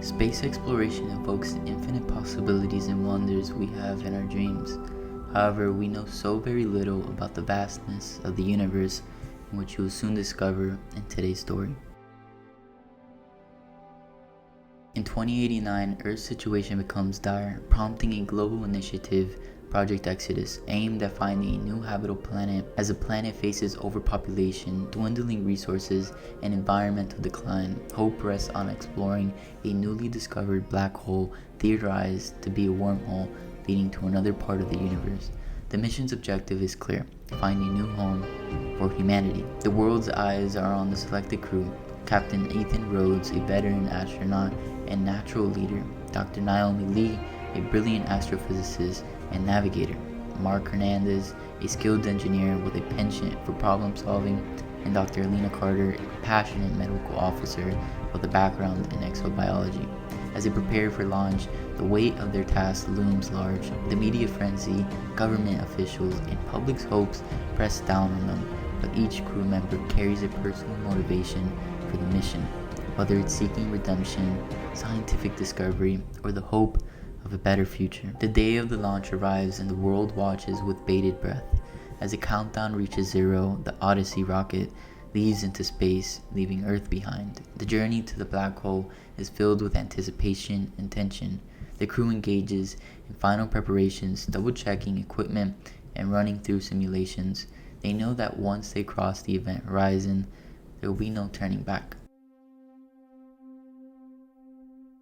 Space exploration evokes the infinite possibilities and wonders we have in our dreams. However, we know so very little about the vastness of the universe, in which you will soon discover in today's story. In 2089, Earth's situation becomes dire, prompting a global initiative, Project Exodus, aimed at finding a new habitable planet as the planet faces overpopulation, dwindling resources, and environmental decline. Hope rests on exploring a newly discovered black hole theorized to be a wormhole leading to another part of the universe. The mission's objective is clear: find a new home for humanity. The world's eyes are on the selected crew: Captain Ethan Rhodes, a veteran astronaut and natural leader; Dr. Naomi Lee, a brilliant astrophysicist and navigator; Mark Hernandez, a skilled engineer with a penchant for problem solving; and Dr. Alina Carter, a passionate medical officer with a background in exobiology. As they prepare for launch, the weight of their task looms large. The media frenzy, government officials, and public's hopes press down on them, but each crew member carries a personal motivation for the mission, whether it's seeking redemption, scientific discovery, or the hope of a better future. The day of the launch arrives and the world watches with bated breath. As the countdown reaches zero, the Odyssey rocket leaves into space, leaving Earth behind. The journey to the black hole is filled with anticipation and tension. The crew engages in final preparations, double-checking equipment and running through simulations. They know that once they cross the event horizon, there will be no turning back.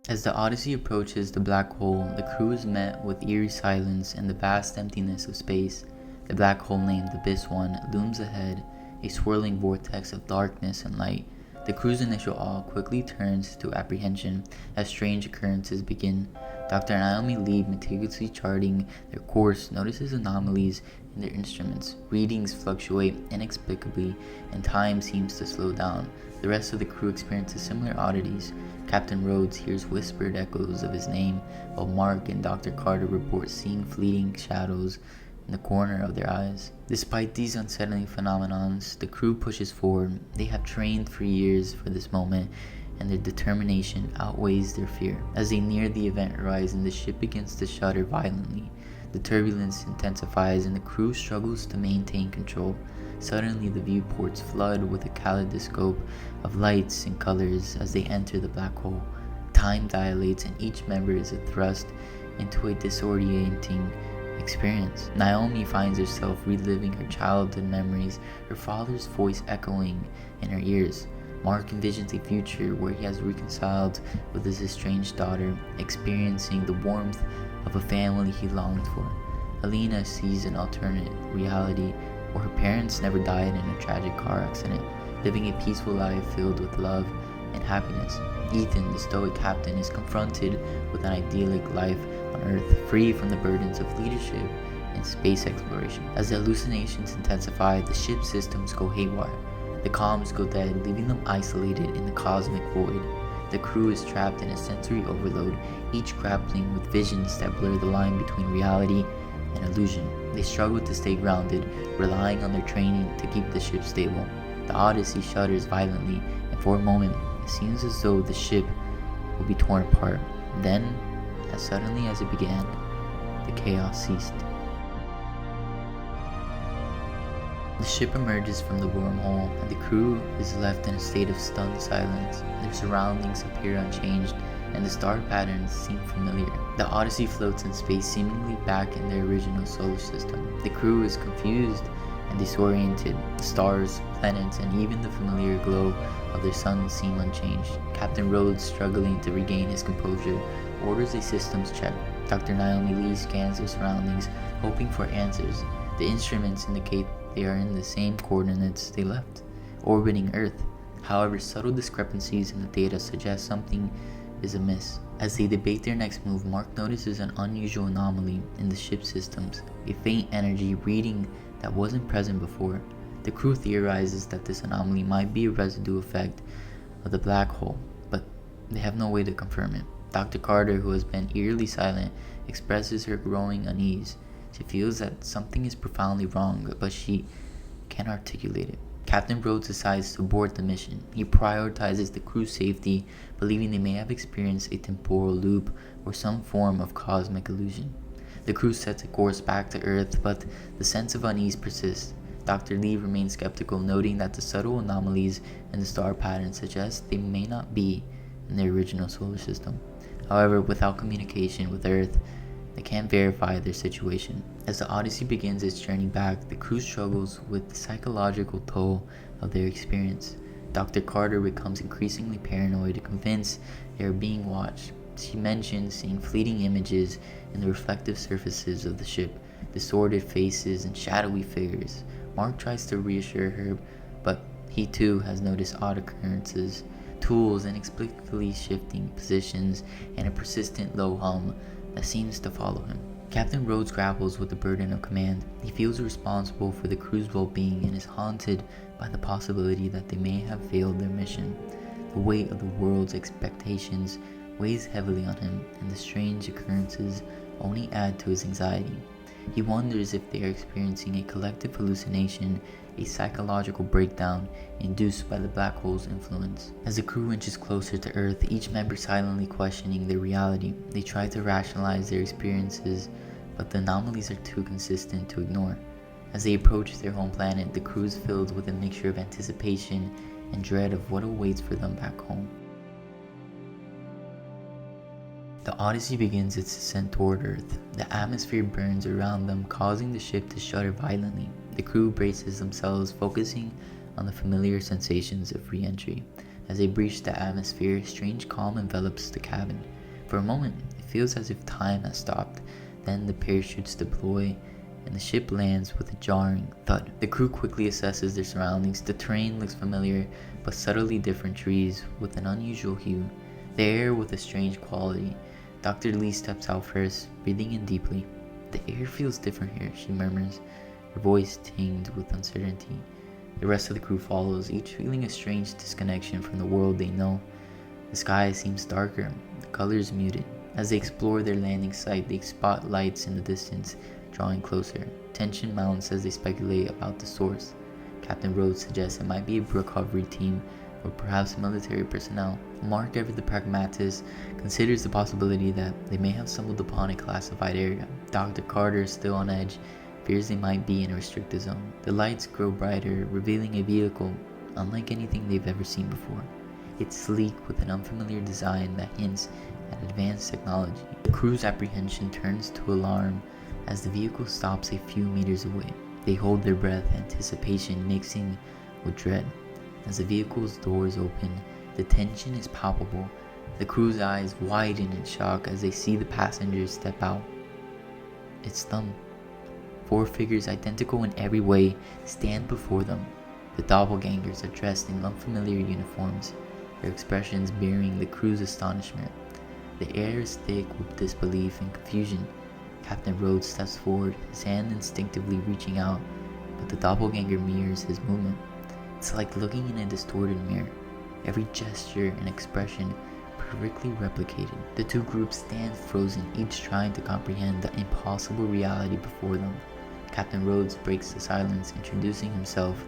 As the Odyssey approaches the black hole, the crew is met with eerie silence and the vast emptiness of space. The black hole named Abyss 1 looms ahead, a swirling vortex of darkness and light. The crew's initial awe quickly turns to apprehension as strange occurrences begin. Dr. Naomi Lee, meticulously charting their course, notices anomalies in their instruments. Readings fluctuate inexplicably and time seems to slow down. The rest of the crew experiences similar oddities. Captain Rhodes hears whispered echoes of his name, while Mark and Dr. Carter report seeing fleeting shadows in the corner of their eyes. Despite these unsettling phenomenons, the crew pushes forward. They have trained for years for this moment, and their determination outweighs their fear. As they near the event horizon, the ship begins to shudder violently. The turbulence intensifies and the crew struggles to maintain control. Suddenly, the viewports flood with a kaleidoscope of lights and colors as they enter the black hole. Time dilates and each member is thrust into a disorienting experience. Naomi finds herself reliving her childhood memories, her father's voice echoing in her ears. Mark envisions a future where he has reconciled with his estranged daughter, experiencing the warmth of a family he longed for. Alina sees an alternate reality where her parents never died in a tragic car accident, living a peaceful life filled with love and happiness. Ethan, the stoic captain, is confronted with an idyllic life on Earth, free from the burdens of leadership and space exploration. As the hallucinations intensify, the ship's systems go haywire. The comms go dead, leaving them isolated in the cosmic void. The crew is trapped in a sensory overload, each grappling with visions that blur the line between reality and illusion. They struggle to stay grounded, relying on their training to keep the ship stable. The Odyssey shudders violently, and for a moment, it seems as though the ship will be torn apart. Then, as suddenly as it began, the chaos ceased. The ship emerges from the wormhole, and the crew is left in a state of stunned silence. Their surroundings appear unchanged, and the star patterns seem familiar. The Odyssey floats in space, seemingly back in their original solar system. The crew is confused and disoriented. The stars, planets, and even the familiar glow of their sun seem unchanged. Captain Rhodes, struggling to regain his composure, orders a systems check. Dr. Naomi Lee scans their surroundings, hoping for answers. The instruments indicate they are in the same coordinates they left, orbiting Earth. However, subtle discrepancies in the data suggest something is amiss. As they debate their next move, Mark notices an unusual anomaly in the ship's systems, a faint energy reading that wasn't present before. The crew theorizes that this anomaly might be a residue effect of the black hole, but they have no way to confirm it. Dr. Carter, who has been eerily silent, expresses her growing unease. She feels that something is profoundly wrong, but she can't articulate it. Captain Rhodes decides to abort the mission. He prioritizes the crew's safety, believing they may have experienced a temporal loop or some form of cosmic illusion. The crew sets a course back to Earth, but the sense of unease persists. Dr. Lee remains skeptical, noting that the subtle anomalies in the star pattern suggest they may not be in the original solar system. However, without communication with Earth, they can't verify their situation. As the Odyssey begins its journey back, the crew struggles with the psychological toll of their experience. Dr. Carter becomes increasingly paranoid, convinced they are being watched. She mentions seeing fleeting images in the reflective surfaces of the ship, distorted faces and shadowy figures. Mark tries to reassure her, but he too has noticed odd occurrences, tools inexplicably shifting positions, and a persistent low hum that seems to follow him. Captain Rhodes grapples with the burden of command. He feels responsible for the crew's well-being and is haunted by the possibility that they may have failed their mission. The weight of the world's expectations weighs heavily on him, and the strange occurrences only add to his anxiety. He wonders if they are experiencing a collective hallucination, a psychological breakdown induced by the black hole's influence. As the crew inches closer to Earth, each member silently questioning their reality. They try to rationalize their experiences, but the anomalies are too consistent to ignore. As they approach their home planet, the crew is filled with a mixture of anticipation and dread of what awaits for them back home. The Odyssey begins its descent toward Earth. The atmosphere burns around them, causing the ship to shudder violently. The crew braces themselves, focusing on the familiar sensations of re-entry. As they breach the atmosphere, strange calm envelops the cabin. For a moment, it feels as if time has stopped. Then the parachutes deploy, and the ship lands with a jarring thud. The crew quickly assesses their surroundings. The terrain looks familiar, but subtly different: trees with an unusual hue, the air with a strange quality. Dr. Lee steps out first, breathing in deeply. "The air feels different here," she murmurs, her voice tinged with uncertainty. The rest of the crew follows, each feeling a strange disconnection from the world they know. The sky seems darker, the colors muted. As they explore their landing site, they spot lights in the distance, drawing closer. Tension mounts as they speculate about the source. Captain Rhodes suggests it might be a recovery team, or perhaps military personnel. Mark, ever the pragmatist, considers the possibility that they may have stumbled upon a classified area. Dr. Carter, still on edge, fears they might be in a restricted zone. The lights grow brighter, revealing a vehicle unlike anything they've ever seen before. It's sleek with an unfamiliar design that hints at advanced technology. The crew's apprehension turns to alarm as the vehicle stops a few meters away. They hold their breath, anticipation mixing with dread. As the vehicle's doors open, the tension is palpable. The crew's eyes widen in shock as they see the passengers step out. It's them. 4 figures identical in every way stand before them. The doppelgangers are dressed in unfamiliar uniforms, their expressions mirroring the crew's astonishment. The air is thick with disbelief and confusion. Captain Rhodes steps forward, his hand instinctively reaching out, but the doppelganger mirrors his movement. It's like looking in a distorted mirror, every gesture and expression perfectly replicated. The two groups stand frozen, each trying to comprehend the impossible reality before them. Captain Rhodes breaks the silence, introducing himself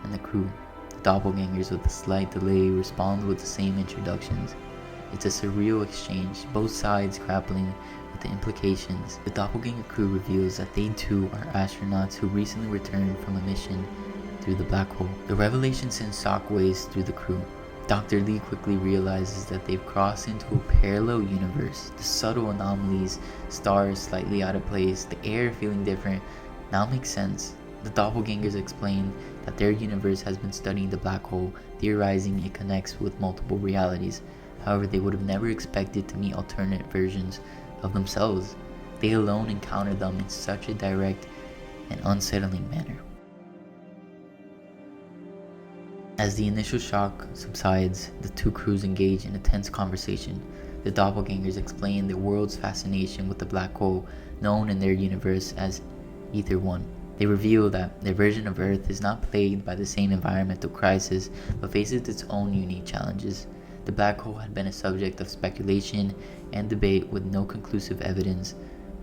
and the crew. The doppelgangers, with a slight delay, respond with the same introductions. It's a surreal exchange, both sides grappling with the implications. The doppelganger crew reveals that they too are astronauts who recently returned from a mission through the black hole. The revelation sends shockwaves through the crew. Dr. Lee quickly realizes that they've crossed into a parallel universe. The subtle anomalies, stars slightly out of place, the air feeling different, now makes sense. The doppelgangers explain that their universe has been studying the black hole, theorizing it connects with multiple realities. However, they would have never expected to meet alternate versions of themselves. They alone encountered them in such a direct and unsettling manner. As the initial shock subsides, the two crews engage in a tense conversation. The doppelgangers explain the world's fascination with the black hole, known in their universe as Ether 1. They reveal that their version of Earth is not plagued by the same environmental crisis, but faces its own unique challenges. The black hole had been a subject of speculation and debate with no conclusive evidence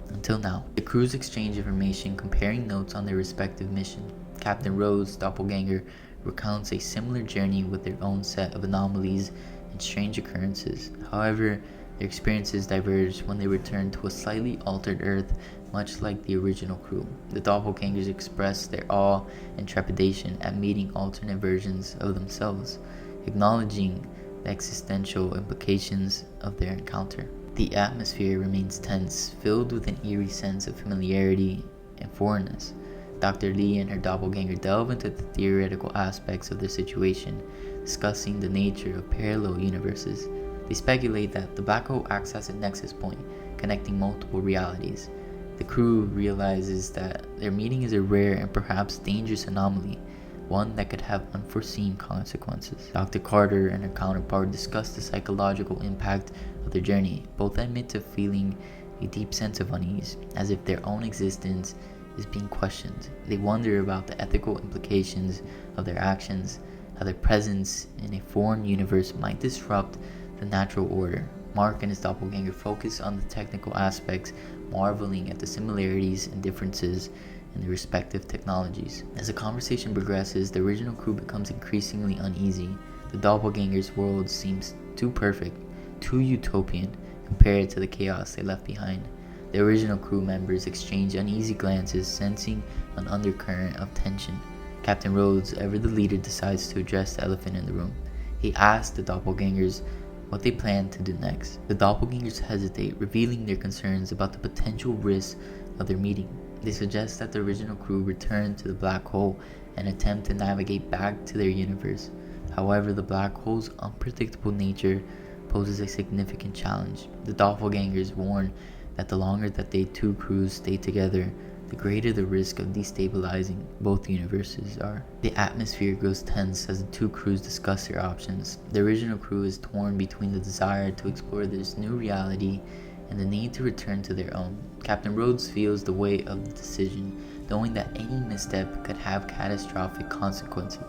until now. The crews exchange information, comparing notes on their respective mission. Captain Rhodes' doppelganger recounts a similar journey with their own set of anomalies and strange occurrences. However, their experiences diverge when they return to a slightly altered Earth, much like the original crew. The doppelgangers express their awe and trepidation at meeting alternate versions of themselves, acknowledging the existential implications of their encounter. The atmosphere remains tense, filled with an eerie sense of familiarity and foreignness. Dr. Lee and her doppelganger delve into the theoretical aspects of their situation, discussing the nature of parallel universes. They speculate that the black hole acts as a nexus point, connecting multiple realities. The crew realizes that their meeting is a rare and perhaps dangerous anomaly, one that could have unforeseen consequences. Dr. Carter and her counterpart discuss the psychological impact of their journey. Both admit to feeling a deep sense of unease, as if their own existence is being questioned. They wonder about the ethical implications of their actions, how their presence in a foreign universe might disrupt the natural order. Mark and his doppelganger focus on the technical aspects, marveling at the similarities and differences in their respective technologies. As the conversation progresses, the original crew becomes increasingly uneasy. The doppelganger's world seems too perfect, too utopian compared to the chaos they left behind. The original crew members exchange uneasy glances, sensing an undercurrent of tension. Captain Rhodes, ever the leader, decides to address the elephant in the room. He asks the doppelgangers what they plan to do next. The doppelgangers hesitate, revealing their concerns about the potential risks of their meeting. They suggest that the original crew return to the black hole and attempt to navigate back to their universe. However, the black hole's unpredictable nature poses a significant challenge. The doppelgangers warn that the longer that they two crews stay together, the greater the risk of destabilizing both universes are. The atmosphere grows tense as the two crews discuss their options. The original crew is torn between the desire to explore this new reality and the need to return to their own. Captain Rhodes feels the weight of the decision, knowing that any misstep could have catastrophic consequences.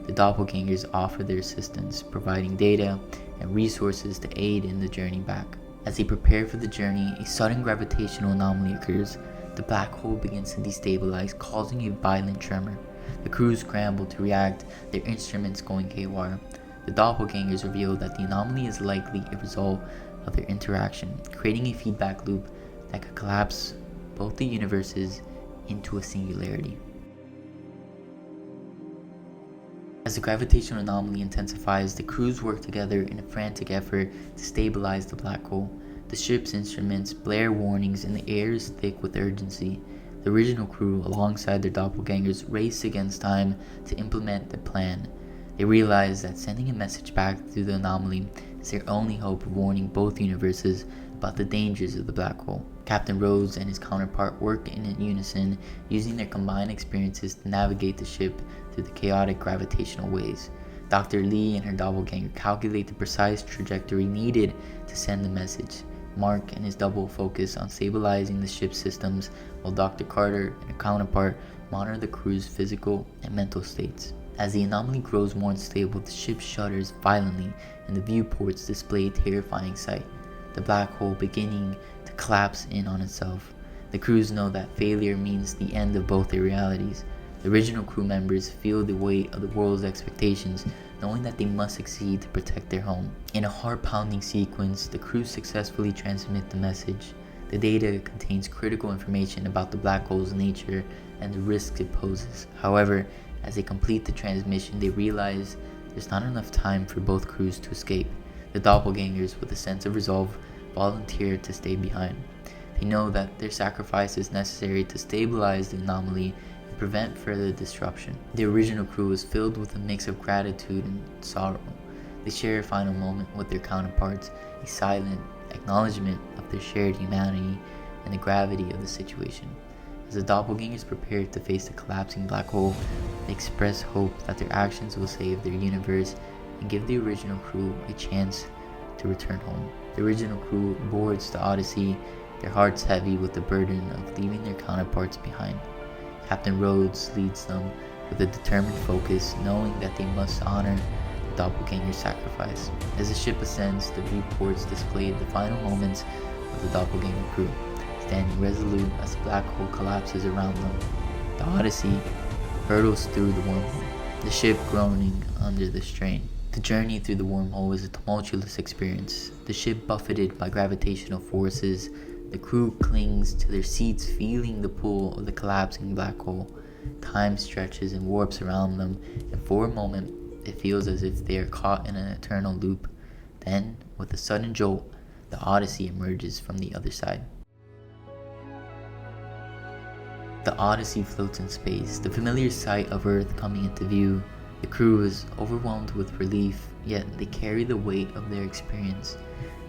The doppelgangers offer their assistance, providing data and resources to aid in the journey back. As they prepare for the journey, a sudden gravitational anomaly occurs. The black hole begins to destabilize, causing a violent tremor. The crew scramble to react, their instruments going haywire. The doppelgangers reveal that the anomaly is likely a result of their interaction, creating a feedback loop that could collapse both the universes into a singularity. As the gravitational anomaly intensifies, the crews work together in a frantic effort to stabilize the black hole. The ship's instruments blare warnings and the air is thick with urgency. The original crew, alongside their doppelgangers, race against time to implement the plan. They realize that sending a message back through the anomaly is their only hope of warning both universes about the dangers of the black hole. Captain Rhodes and his counterpart work in unison, using their combined experiences to navigate the ship through the chaotic gravitational waves. Dr. Lee and her doppelganger calculate the precise trajectory needed to send the message. Mark and his double focus on stabilizing the ship's systems, while Dr. Carter and her counterpart monitor the crew's physical and mental states. As the anomaly grows more unstable, the ship shudders violently and the viewports display a terrifying sight, the black hole beginning to collapse in on itself. The crews know that failure means the end of both their realities. The original crew members feel the weight of the world's expectations, knowing that they must succeed to protect their home. In a heart-pounding sequence, the crew successfully transmit the message. The data contains critical information about the black hole's nature and the risks it poses. However, as they complete the transmission, they realize there's not enough time for both crews to escape. The doppelgangers, with a sense of resolve, volunteer to stay behind. They know that their sacrifice is necessary to stabilize the anomaly and prevent further disruption. The original crew is filled with a mix of gratitude and sorrow. They share a final moment with their counterparts, a silent acknowledgement of their shared humanity and the gravity of the situation. As the doppelgangers prepare to face the collapsing black hole, they express hope that their actions will save their universe and give the original crew a chance to return home. The original crew boards the Odyssey, their hearts heavy with the burden of leaving their counterparts behind. Captain Rhodes leads them with a determined focus, knowing that they must honor the doppelganger's sacrifice. As the ship ascends, the viewports display the final moments of the doppelganger crew, standing resolute as the black hole collapses around them. The Odyssey hurtles through the wormhole, the ship groaning under the strain. The journey through the wormhole is a tumultuous experience. The ship buffeted by gravitational forces, the crew clings to their seats, feeling the pull of the collapsing black hole. Time stretches and warps around them, and for a moment, it feels as if they are caught in an eternal loop. Then, with a sudden jolt, the Odyssey emerges from the other side. The Odyssey floats in space, the familiar sight of Earth coming into view. The crew is overwhelmed with relief, yet they carry the weight of their experience.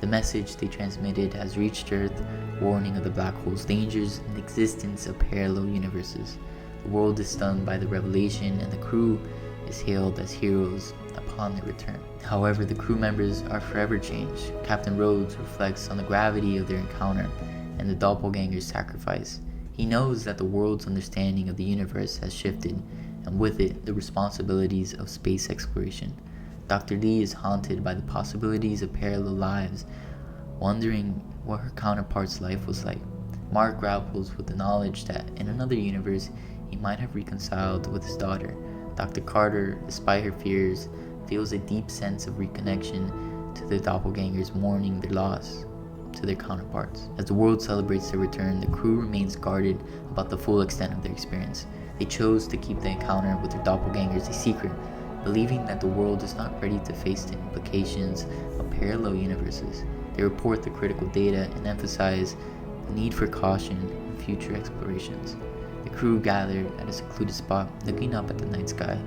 The message they transmitted has reached Earth, warning of the black hole's dangers and the existence of parallel universes. The world is stunned by the revelation, and the crew is hailed as heroes upon their return. However, the crew members are forever changed. Captain Rhodes reflects on the gravity of their encounter and the doppelganger's sacrifice. He knows that the world's understanding of the universe has shifted, and with it, the responsibilities of space exploration. Dr. Lee is haunted by the possibilities of parallel lives, wondering what her counterpart's life was like. Mark grapples with the knowledge that in another universe, he might have reconciled with his daughter. Dr. Carter, despite her fears, feels a deep sense of reconnection to the doppelgangers, mourning their loss to their counterparts. As the world celebrates their return, the crew remains guarded about the full extent of their experience. They chose to keep the encounter with their doppelgangers a secret, believing that the world is not ready to face the implications of parallel universes. They report the critical data and emphasize the need for caution in future explorations. The crew gathered at a secluded spot, looking up at the night sky.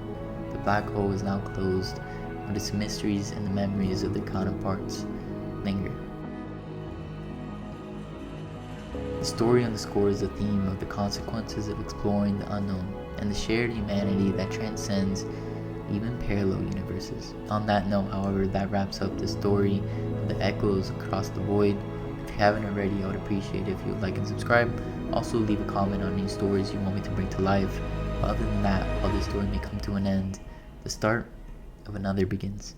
The black hole is now closed, but its mysteries and the memories of their counterparts linger. The story underscores the theme of the consequences of exploring the unknown and the shared humanity that transcends even parallel universes. On that note, however, that wraps up the story of the echoes across the void. If you haven't already, I would appreciate it if you would like and subscribe. Also, leave a comment on any stories you want me to bring to life. But other than that, while this story may come to an end, the start of another begins.